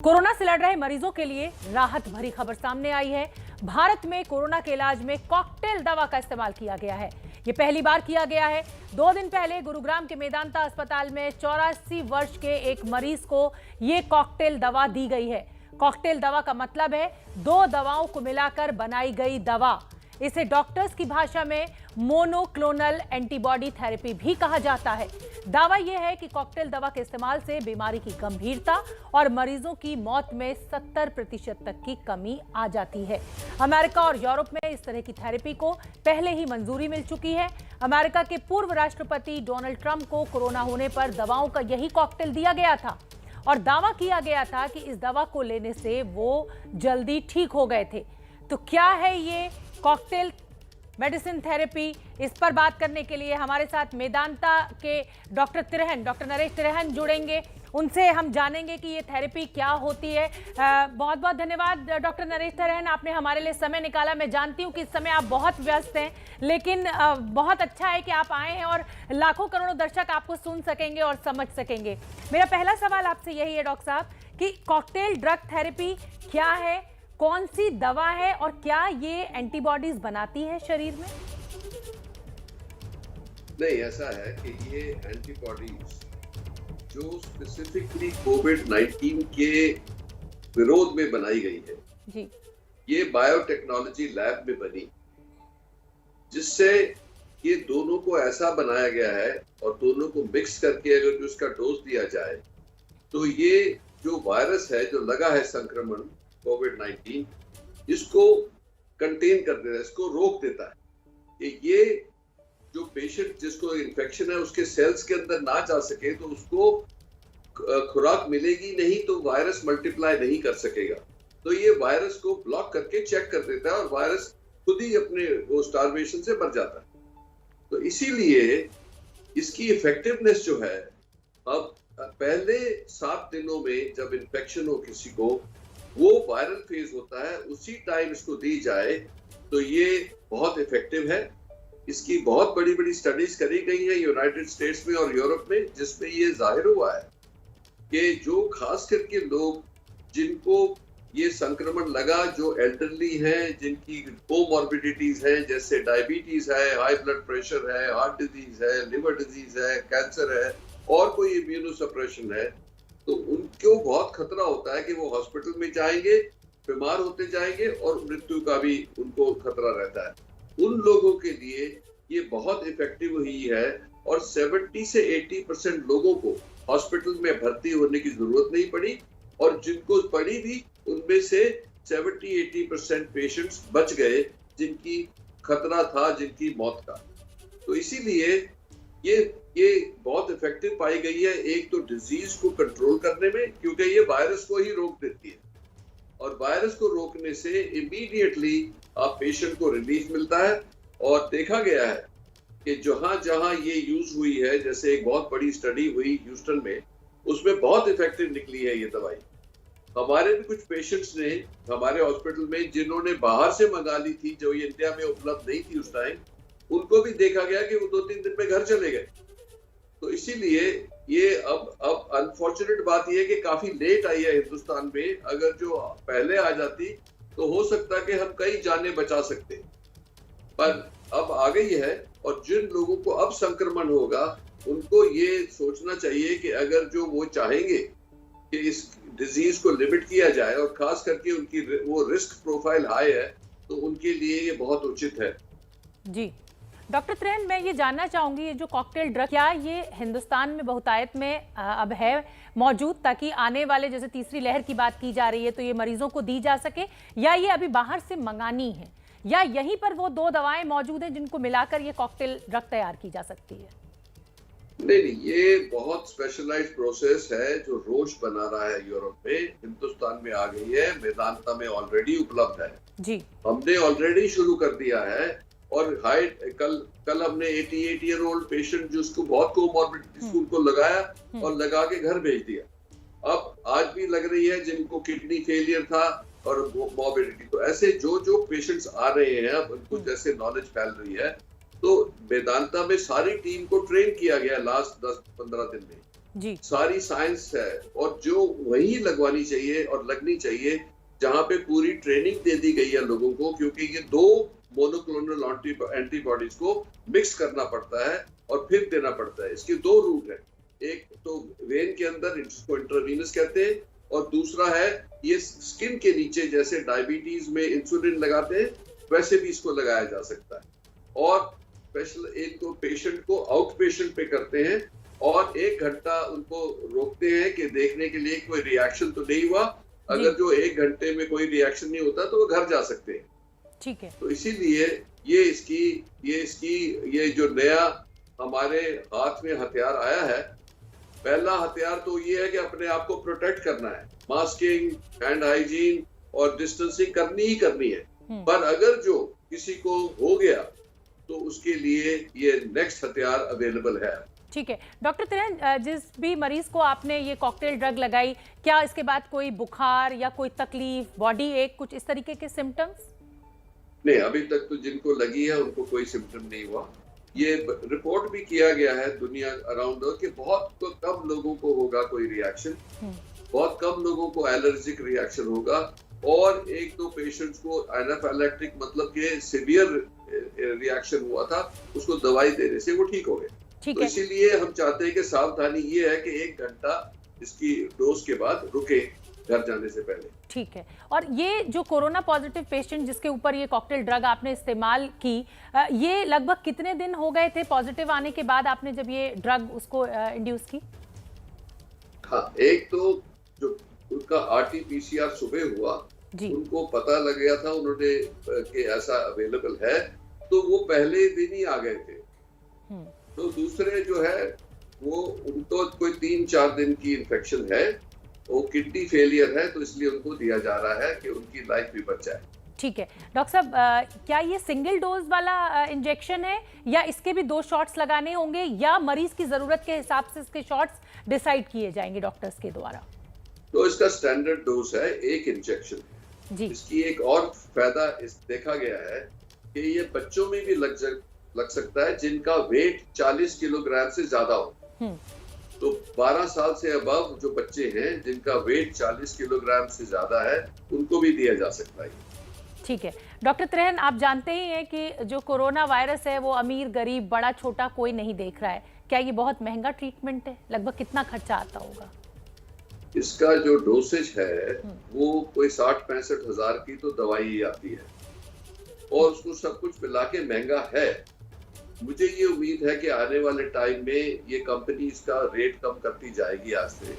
Corona से लड़ रहे मरीजों के लिए राहत भरी खबर सामने आई है। भारत में कोरोना के इलाज में कॉकटेल दवा का इस्तेमाल किया गया है। ये पहली बार किया गया है। 2 दिन पहले गुरुग्राम के मेदांता अस्पताल में 84 वर्ष के एक मरीज को ये कॉकटेल दवा दी गई है। कॉकटेल दवा का मतलब है 2 दवाओं को मिलाकर बनाई गई दवा। इसे डॉक्टर्स की भाषा में मोनोक्लोनल एंटीबॉडी थेरेपी भी कहा जाता है। दावा यह है कि कॉकटेल दवा के इस्तेमाल से बीमारी की गंभीरता और मरीजों की मौत में 70% तक की कमी आ जाती है। अमेरिका और यूरोप में इस तरह की थेरेपी को पहले ही मंजूरी मिल चुकी है। अमेरिका के पूर्व राष्ट्रपति डोनाल्ड ट्रंप को कोरोना होने पर दवाओं का यही कॉकटेल दिया गया था और दावा किया गया था कि इस दवा को लेने से वो जल्दी ठीक हो गए थे। तो क्या है ये कॉकटेल मेडिसिन थेरेपी? इस पर बात करने के लिए हमारे साथ मेदांता के डॉक्टर नरेश तिरहन जुड़ेंगे। उनसे हम जानेंगे कि ये थेरेपी क्या होती है। बहुत बहुत धन्यवाद डॉक्टर नरेश तिरहन, आपने हमारे लिए समय निकाला। मैं जानती हूँ कि इस समय आप बहुत व्यस्त हैं, लेकिन बहुत अच्छा है कि आप आए हैं और लाखों करोड़ों दर्शक आपको सुन सकेंगे और समझ सकेंगे। मेरा पहला सवाल आपसे यही है डॉक्टर साहब कि कॉकटेल ड्रग थेरेपी क्या है, कौन सी दवा है और क्या ये एंटीबॉडीज बनाती है शरीर में? नहीं, ऐसा है कि ये एंटीबॉडीज जो स्पेसिफिकली कोविड-19 के विरोध में बनाई गई है जी, ये बायोटेक्नोलॉजी लैब में बनी, जिससे ये दोनों को ऐसा बनाया गया है और दोनों को मिक्स करके अगर उसका डोज दिया जाए तो ये जो वायरस है जो लगा है संक्रमण कोविड-19 इसको कंटेन कर देता है, इसको रोक देता है कि ये जो पेशेंट जिसको इन्फेक्शन है उसके सेल्स के अंदर ना जा सके, तो उसको खुराक मिलेगी नहीं तो वायरस मल्टीप्लाई नहीं कर सकेगा। तो ये वायरस को ब्लॉक करके चेक कर देता है और वायरस खुद ही अपने वो स्टार्वेशन से मर जाता है। तो इसीलिए इसकी इफेक्टिवनेस जो है, अब पहले 7 दिनों में जब इन्फेक्शन हो किसी को, वो वायरल फेज होता है, उसी टाइम इसको दी जाए तो ये बहुत इफेक्टिव है। इसकी बहुत बड़ी बड़ी स्टडीज करी गई है यूनाइटेड स्टेट्स में और यूरोप में, जिसमें ये जाहिर हुआ है कि जो खास करके लोग जिनको ये संक्रमण लगा, जो एल्डरली हैं, जिनकी कोमॉर्बिडिटीज हैं, जैसे डायबिटीज है, हाई ब्लड प्रेशर है, हार्ट डिजीज है, लिवर डिजीज है, कैंसर है और कोई इम्यूनोसप्रेशन है, तो उनको बहुत खतरा होता है कि वो हॉस्पिटल में जाएंगे, बीमार होते जाएंगे और मृत्यु का भी उनको खतरा रहता है। उन लोगों के लिए ये बहुत इफेक्टिव हुई है और 70 से 80% लोगों को हॉस्पिटल में भर्ती होने की जरूरत नहीं पड़ी और जिनको पड़ी भी उनमें से 70-80% पेशेंट्स बच गए जिनकी खतरा था, जिनकी मौत का। तो इसीलिए ये बहुत इफेक्टिव पाई गई है, एक तो डिजीज को कंट्रोल करने में, क्योंकि ये वायरस को ही रोक देती है और वायरस को रोकने से इमीडिएटली आप पेशेंट को रिलीफ मिलता है। और देखा गया है कि जहां जहां ये यूज हुई है, जैसे एक बहुत बड़ी स्टडी हुई ह्यूस्टन में, उसमें बहुत इफेक्टिव निकली है ये दवाई। हमारे भी कुछ पेशेंट्स ने हमारे हॉस्पिटल में जिन्होंने बाहर से मंगा ली थी, जो ये इंडिया में उपलब्ध नहीं थी उस टाइम, उनको भी देखा गया कि वो 2-3 दिन में घर चले गए। तो इसीलिए ये अब अनफॉर्चुनेट बात ये है कि काफी लेट आई है हिंदुस्तान में। अगर जो पहले आ जाती तो हो सकता कि हम कई जानें बचा सकते, पर अब आ गई है और जिन लोगों को अब संक्रमण होगा उनको ये सोचना चाहिए कि अगर जो वो चाहेंगे कि इस डिजीज को लिमिट किया जाए और खास करके उनकी वो रिस्क प्रोफाइल हाई है, तो उनके लिए ये बहुत उचित है। जी डॉक्टर तिरहन, मैं ये जानना चाहूंगी, ये जो कॉकटेल ड्रग, क्या ये हिंदुस्तान में बहुतायत में अब है मौजूद, ताकि आने वाले जैसे तीसरी लहर की बात की जा रही है तो ये मरीजों को दी जा सके, या ये अभी बाहर से मंगानी है, या यहीं पर वो 2 दवाएं मौजूद हैं जिनको मिलाकर ये कॉकटेल ड्रग तैयार की जा सकती है? नहीं, ये बहुत स्पेशलाइज्ड प्रोसेस है जो रोश बना रहा है यूरोप में, हिंदुस्तान में आ गई है, मेदांता में ऑलरेडी उपलब्ध है जी। हमने ऑलरेडी शुरू कर दिया है और कल हमने 88 ईयर ओल्ड पेशेंट जिसको बहुत कोमॉर्बिडिटी उनको लगाया और लगा के घर भेज दिया। अब आज भी लग रही है जिनको किडनी फेलियर था और मॉर्बिडिटी, तो ऐसे जो पेशेंट्स आ रहे हैं, अब उनको जैसे नॉलेज फैल रही है, तो वेदांता में सारी टीम को ट्रेन किया गया लास्ट 10-15 दिन में जी। सारी साइंस है, और जो वही लगवानी चाहिए और लगनी चाहिए जहां पे पूरी ट्रेनिंग दे दी गई है लोगों को, क्योंकि ये दो मोनोक्लोनल एंटीबॉडीज को मिक्स करना पड़ता है और फिर देना पड़ता है। इसके दो रूट है, एक तो वेन के अंदर, जिसको इंट्रावीनस कहते हैं, और दूसरा है ये स्किन के नीचे, जैसे डायबिटीज में इंसुलिन लगाते हैं वैसे भी इसको लगाया जा सकता है। और स्पेशल एक तो पेशेंट को आउट पेशेंट पे करते हैं और 1 घंटा उनको रोकते हैं कि देखने के लिए कोई रिएक्शन तो नहीं हुआ। अगर जो 1 घंटे में कोई रिएक्शन नहीं होता तो वो घर जा सकते हैं। ठीक है। तो इसीलिए ये जो नया हमारे हाथ में हथियार आया है, पहला हथियार तो ये है कि अपने आप को प्रोटेक्ट करना है, मास्किंग, हैंड हाइजीन और डिस्टेंसिंग करनी ही करनी है। पर अगर जो किसी को हो गया तो उसके लिए ये नेक्स्ट हथियार अवेलेबल है। ठीक है डॉक्टर त्रिहन, जिस भी मरीज को आपने ये कॉकटेल ड्रग लगाई, क्या इसके बाद कोई बुखार या कोई तकलीफ, बॉडी एक, कुछ इस तरीके के सिम्टम्स? नहीं, अभी तक तो जिनको लगी है उनको कोई सिम्टम नहीं हुआ। ये रिपोर्ट भी किया गया है दुनिया अराउंड कि बहुत कम लोगों को होगा कोई रिएक्शन, बहुत कम लोगों को एलर्जिक रिएक्शन होगा, और 1-2 पेशेंट्स को एनाफिलैक्टिक मतलब के सीवियर रिएक्शन हुआ था, उसको दवाई देने से वो ठीक हो गए। तो इसीलिए हम चाहते हैं कि सावधानी ये है कि 1 घंटा इसकी डोज के बाद रुके घर जाने से पहले। ठीक है। और ये जो कोरोना पॉजिटिव पेशेंट जिसके ऊपर ये कॉकटेल ड्रग आपने इस्तेमाल की, ये लगभग कितने दिन हो गए थे पॉजिटिव आने के बाद आपने जब ये ड्रग उसको इंड्यूस की? हाँ, एक तो जो उनका RT-PCR सुबह हुआ, उनको पता लग गया था उन्होंने कि ऐसा अवेलेबल है, तो वो पहले दिन ही आ गए थे। तो दूसरे जो है वो उनको कोई 3-4 दिन की इन्फेक्शन है, वो किडनी फेलियर है, तो इसलिए उनको दिया जा रहा है कि उनकी लाइफ भी बच जाए। ठीक है डॉक्टर साहब, क्या ये सिंगल डोज वाला इंजेक्शन है या इसके भी 2 शॉट्स लगाने होंगे, या मरीज की जरूरत के हिसाब से इसके शॉट्स डिसाइड किए जाएंगे डॉक्टर्स के द्वारा? तो इसका स्टैंडर्ड डोज है 1 इंजेक्शन जी। इसकी एक और फायदा देखा गया है कि ये बच्चों में भी लग सकता है जिनका वेट 40 किलोग्राम से ज्यादा हो। तो 12 साल से अबव जो बच्चे हैं जिनका वेट 40 किलोग्राम से ज्यादा है, उनको भी दिया जा सकता है। ठीक है डॉक्टर त्रिहन, आप जानते ही हैं कि जो कोरोना वायरस है वो अमीर गरीब बड़ा छोटा कोई नहीं देख रहा है। क्या ये बहुत महंगा ट्रीटमेंट है? लगभग कितना खर्चा आता होगा? इसका जो डोसेज है वो कोई 60-65 हजार की तो दवाई आती है, और उसको सब कुछ मिला के महंगा है। मुझे ये उम्मीद है कि आने वाले टाइम में ये कंपनी इसका रेट कम करती जाएगी। आज से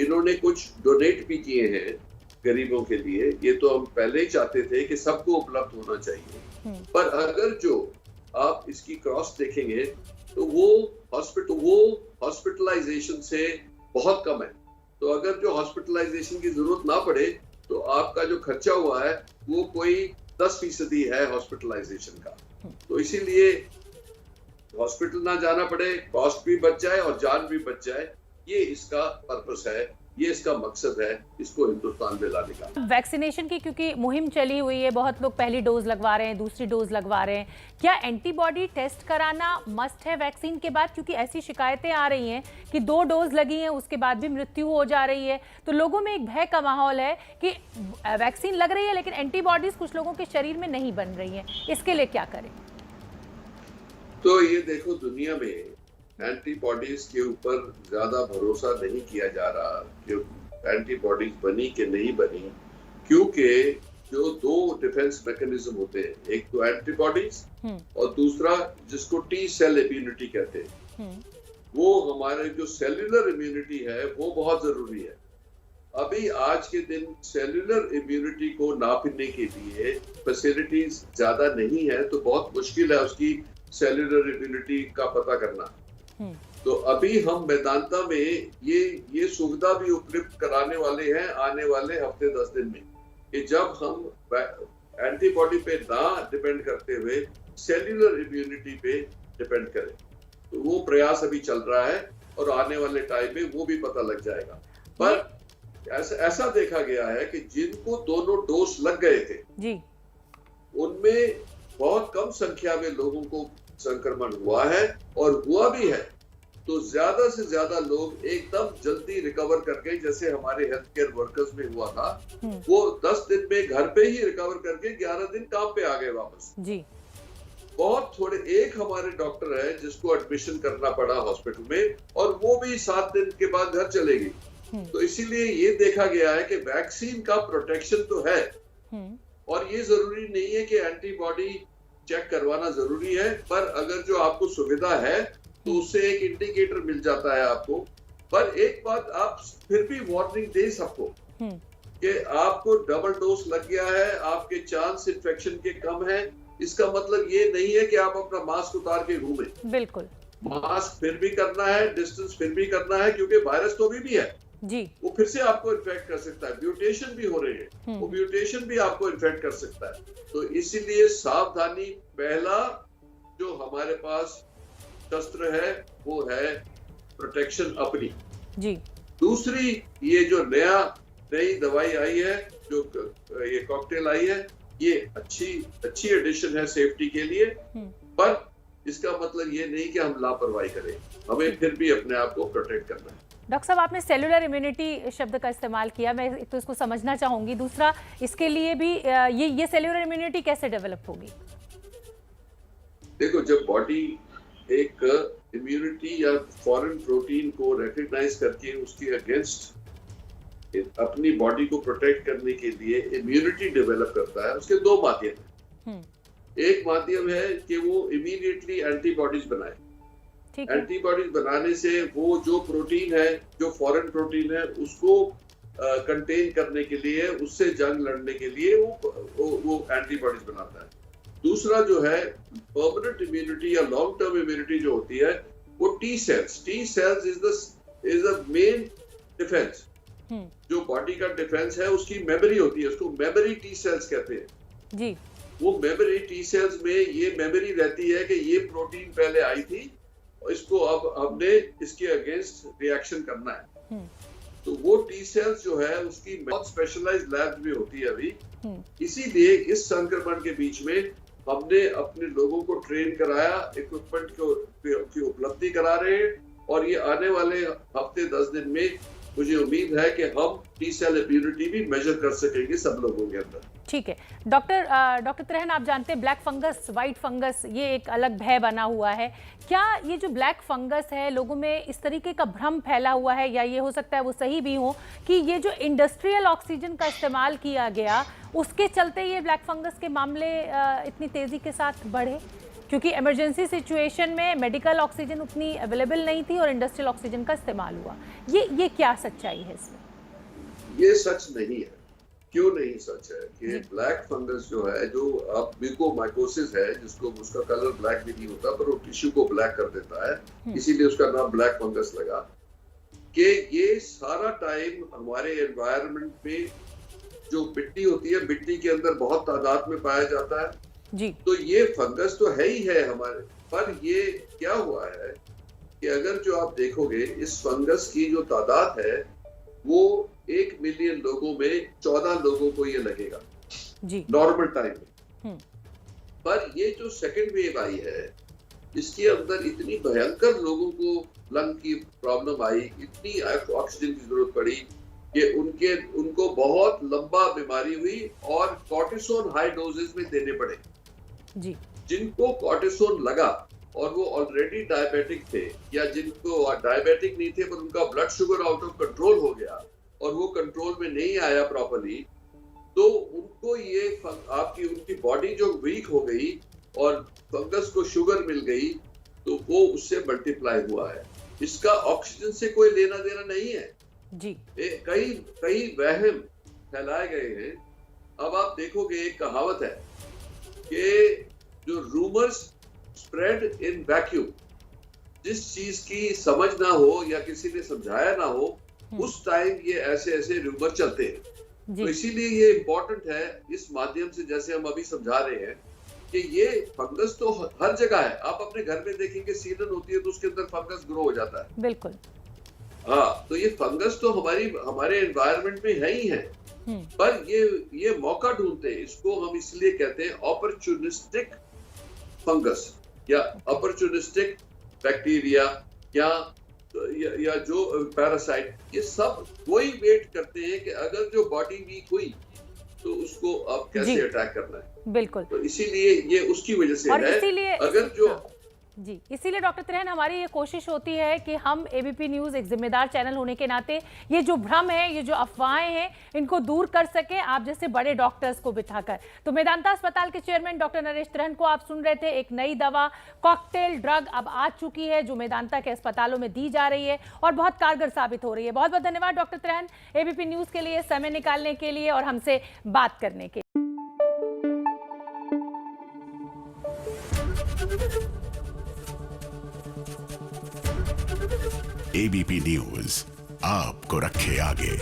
इन्होंने कुछ डोनेट भी किए हैं गरीबों के लिए, ये तो हम पहले ही चाहते थे कि सबको उपलब्ध होना चाहिए। पर अगर जो आप इसकी कॉस्ट देखेंगे तो वो हॉस्पिटलाइजेशन से बहुत कम है। तो अगर जो हॉस्पिटलाइजेशन की जरूरत ना पड़े तो आपका जो खर्चा हुआ है वो कोई 10% है हॉस्पिटलाइजेशन का। तो इसीलिए हॉस्पिटल ना जाना पड़े, कॉस्ट भी बच जाए और जान भी बच जाए, ये इसका पर्पस है, ये इसका मकसद है इसको हिंदुस्तान में लाने का। वैक्सीनेशन की क्योंकि मुहिम चली हुई है, बहुत लोग पहली डोज लगवा रहे हैं, दूसरी डोज लगवा रहे हैं, क्या एंटीबॉडी टेस्ट कराना मस्ट है वैक्सीन के बाद? क्योंकि ऐसी शिकायतें आ रही हैं कि 2 डोज लगी हैं उसके बाद भी मृत्यु हो जा रही है, तो लोगों में एक भय का माहौल है कि वैक्सीन लग रही है लेकिन एंटीबॉडीज कुछ लोगों के शरीर में नहीं बन रही है, इसके लिए क्या करें? तो ये देखो, दुनिया में एंटीबॉडीज के ऊपर ज्यादा भरोसा नहीं किया जा रहा कि एंटीबॉडीज बनी कि नहीं बनी, क्योंकि जो 2 डिफेंस मैकेनिज्म होते हैं, एक तो एंटीबॉडीज और दूसरा जिसको टी सेल इम्यूनिटी कहते हैं, वो हमारे जो सेल्यूलर इम्यूनिटी है वो बहुत जरूरी है। अभी आज के दिन सेल्यूलर इम्यूनिटी को नापने के लिए फैसिलिटीज ज्यादा नहीं है, तो बहुत मुश्किल है उसकी सेल्यूलर इम्यूनिटी का पता करना। तो अभी हम वेदांता में ये सुविधा भी उपलब्ध कराने वाले हैं आने वाले हफ्ते 10 दिन में, कि जब हम एंटीबॉडी पे ना डिपेंड करते हुए सेल्यूलर इम्यूनिटी पे डिपेंड करें। तो वो प्रयास अभी चल रहा है और आने वाले टाइम में वो भी पता लग जाएगा। पर ऐसा देखा गया है कि जिनको दोनों डोज लग गए थे जी, उनमें बहुत कम संख्या में लोगों को संक्रमण हुआ है, और हुआ भी है तो ज्यादा से ज्यादा लोग एकदम जल्दी रिकवर करके, जैसे हमारे हेल्थ केयर वर्कर्स में हुआ था, वो 10 दिन में घर पे ही रिकवर करके 11 दिन काम पे आ गए वापस जी। बहुत थोड़े, एक हमारे डॉक्टर है जिसको एडमिशन करना पड़ा हॉस्पिटल में, और वो भी 7 दिन के बाद घर चले गई। तो इसीलिए ये देखा गया है कि वैक्सीन का प्रोटेक्शन तो है, और ये जरूरी नहीं है कि एंटीबॉडी चेक करवाना जरूरी है, पर अगर जो आपको सुविधा है तो उससे एक इंडिकेटर मिल जाता है आपको। पर एक बात आप फिर भी वार्निंग दे सबको कि आपको डबल डोज लग गया है, आपके चांस इन्फेक्शन के कम है, इसका मतलब ये नहीं है कि आप अपना मास्क उतार के घूमें। बिल्कुल, मास्क फिर भी करना है, डिस्टेंस फिर भी करना है, क्योंकि वायरस तो अभी भी है जी। वो फिर से आपको इन्फेक्ट कर सकता है। म्यूटेशन भी हो रहे हैं, वो म्यूटेशन भी आपको इन्फेक्ट कर सकता है। तो इसीलिए सावधानी, पहला जो हमारे पास शस्त्र है वो है प्रोटेक्शन अपनी जी। दूसरी, ये जो नई दवाई आई है, जो ये कॉकटेल आई है, ये अच्छी एडिशन है सेफ्टी के लिए, पर इसका मतलब ये नहीं कि हम लापरवाही करें, हमें फिर भी अपने आप को प्रोटेक्ट करना है। डॉक्टर साहब, आपने सेलुलर इम्यूनिटी शब्द का इस्तेमाल किया, मैं एक तो इसको समझना चाहूंगी, दूसरा इसके लिए भी ये सेलुलर इम्यूनिटी कैसे डेवलप होगी? देखो, जब बॉडी एक इम्यूनिटी या फॉरेन प्रोटीन को रिकॉग्नाइज करके उसके अगेंस्ट अपनी बॉडी को प्रोटेक्ट करने के लिए इम्यूनिटी डेवलप करता है, उसके दो माध्यम हैं। एक माध्यम है कि वो इमीडिएटली एंटीबॉडीज बनाए। एंटीबॉडीज बनाने से वो जो प्रोटीन है, जो फॉरेन प्रोटीन है, उसको कंटेन करने के लिए, उससे जंग लड़ने के लिए वो एंटीबॉडीज बनाता है। दूसरा जो है परमानेंट इम्यूनिटी या लॉन्ग टर्म इम्यूनिटी जो होती है, वो T cells is the main defence. जो बॉडी का डिफेंस है उसकी मेमोरी होती है, उसको मेमोरी टी सेल्स कहते हैं जी। वो मेमोरी टी सेल्स में ये मेमोरी रहती है कि ये प्रोटीन पहले आई थी और इसको अब हमने इसके अगेंस्ट रिएक्शन करना है। तो वो टी सेल्स जो है उसकी बहुत स्पेशलाइज्ड लैब में होती है अभी। इसीलिए इस संक्रमण के बीच में हमने अपने लोगों को ट्रेन कराया, इक्विपमेंट की उपलब्धि करा रहे हैं, और ये आने वाले हफ्ते 10 दिन में मुझे उम्मीद है कि हम टी सेल इम्यूनिटी भी मेजर कर सकेंगे सब लोगों के अंदर। ठीक है डॉक्टर त्रेहन, आप जानते हैं ब्लैक फंगस, व्हाइट फंगस, ये एक अलग भय बना हुआ है। क्या ये जो ब्लैक फंगस है, लोगों में इस तरीके का भ्रम फैला हुआ है, या ये हो सकता है वो सही भी हो कि ये जो इंडस्ट्रियल ऑक्सीजन का इस्तेमाल किया गया, उसके चलते ये ब्लैक फंगस के मामले इतनी तेजी के साथ बढ़े? क्योंकि इमरजेंसी सिचुएशन में मेडिकल ऑक्सीजन उतनी अवेलेबल नहीं थी और इंडस्ट्रियल ऑक्सीजन का इस्तेमाल हुआ। ये क्या सच्चाई है इसमें? ये सच नहीं है। क्यों नहीं सच है कि ब्लैक फंगस जो है, जो अब म्यूकोमाइकोसिस है, जिसको उसका कलर ब्लैक भी नहीं होता पर वो टिश्यू को ब्लैक कर देता है, इसीलिए उसका नाम ब्लैक फंगस लगा। कि ये सारा टाइम हमारे एनवायरनमेंट में जो मिट्टी होती है, मिट्टी के अंदर बहुत तादाद में पाया जाता है जी। तो ये फंगस तो है ही है हमारे, पर ये क्या हुआ है कि अगर जो आप देखोगे इस फंगस की जो तादाद है, वो 1 मिलियन लोगों में 14 लोगों को ये लगेगा जी, नॉर्मल टाइम में। पर ये जो सेकंड वेव आई है, इसके अंदर इतनी भयंकर लोगों को लंग की प्रॉब्लम आई, इतनी ऑक्सीजन की जरूरत पड़ी कि उनको बहुत लंबा बीमारी हुई और कॉर्टिसोन हाई डोजेस में देने पड़े जी। जिनको कॉर्टिसोन लगा और वो ऑलरेडी डायबिटिक थे, या जिनको डायबिटिक नहीं थे पर उनका blood sugar out of control हो गया और वो कंट्रोल में नहीं आया प्रॉपर्ली, तो उनको ये उनकी बॉडी जो वीक हो गई और फंगस को शुगर मिल गई, तो वो उससे मल्टीप्लाई हुआ है। इसका ऑक्सीजन से कोई लेना देना नहीं है जी। कई वहम फैलाए गए हैं। अब आप देखोगे, एक कहावत है कि जो रूमर्स स्प्रेड इन वैक्यूम, जिस चीज की समझ ना हो या किसी ने समझाया ना हो, उस टाइम ये ऐसे रूमर चलते हैं। तो इसीलिए ये इम्पोर्टेंट है इस माध्यम से, जैसे हम अभी समझा रहे हैं कि ये फंगस तो हर जगह है। आप अपने घर में देखेंगे सीलन होती है तो उसके अंदर फंगस ग्रो हो जाता है। बिल्कुल हाँ, तो ये फंगस तो हमारे एनवायरनमेंट में है ही है, पर ये मौका ढूंढते हैं। इसको हम इसलिए कहते हैं अपॉर्चुनिस्टिक फंगस या अपॉर्चुनिस्टिक बैक्टीरिया या या जो पैरासाइट, ये सब वही वेट करते हैं कि अगर जो बॉडी वीक हुई तो उसको अब कैसे जी। अटैक करना है। बिल्कुल। तो इसीलिए ये उसकी वजह से और है। इसीलिए अगर जो हाँ, जी, इसीलिए डॉक्टर त्रेहन हमारी ये कोशिश होती है कि हम एबीपी न्यूज़ एक जिम्मेदार चैनल होने के नाते ये जो भ्रम है, ये जो अफवाहें हैं, इनको दूर कर सके आप जैसे बड़े डॉक्टर्स को बिठाकर। तो मेदांता अस्पताल के चेयरमैन डॉक्टर नरेश त्रेहन को आप सुन रहे थे। एक नई दवा कॉकटेल ड्रग अब आ चुकी है जो मेदांता के अस्पतालों में दी जा रही है और बहुत कारगर साबित हो रही है। बहुत बहुत धन्यवाद डॉक्टर त्रेहन एबीपी न्यूज़ के लिए समय निकालने के लिए और हमसे बात करने के लिए। एबीपी न्यूज आपको रखे आगे।